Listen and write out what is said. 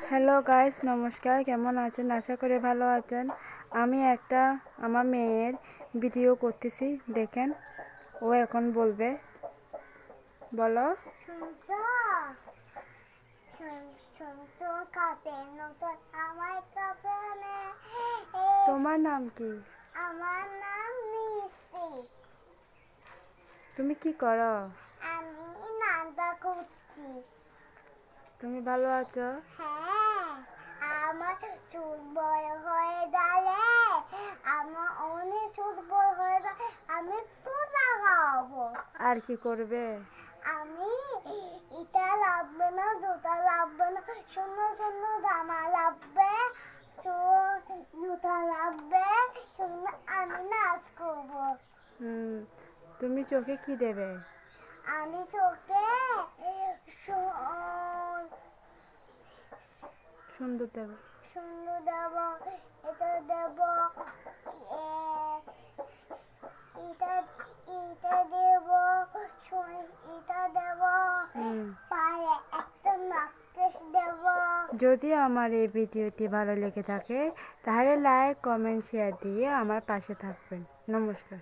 Hello guys, নমস্কার। কেমন আছেন? আশা করি ভালো আছেন। আমি আমার মেয়ের ভিডিও করতেছি, দেখেন। ও এখন বলবে, বলো। শুনছো? শুনছো কাপের নতুন আমার কাছে তোমার নাম কি? আমার নাম মিষ্টি। তুমি কি করো? আমি নান্দা করছি। তুমি ভালো আছো? হ্যাঁ, আমার চুল বড় হয়ে গেলে আমার অনেক চুল বড় হয়ে গেলে আমি ফুল লাগাবো। আর কি করবে? আমি এটা লাগবে না, জুতা লাগবে না, সুন্দর সুন্দর জামা লাগবে, জুতা লাগবে, আমি নাচ করবো। তুমি চোখে কি দেবে? আমি চোখে সুন্দর দেবে। সুন্দর দেব, এটা দেব, এটা এটা দেব, এটা দেব, পায়ে একটা নাকেশ দেব। যদি আমার এই ভিডিওটি ভালো লেগে থাকে তাহলে লাইক, কমেন্ট, শেয়ার দিয়ে আমার পাশে থাকবেন। নমস্কার।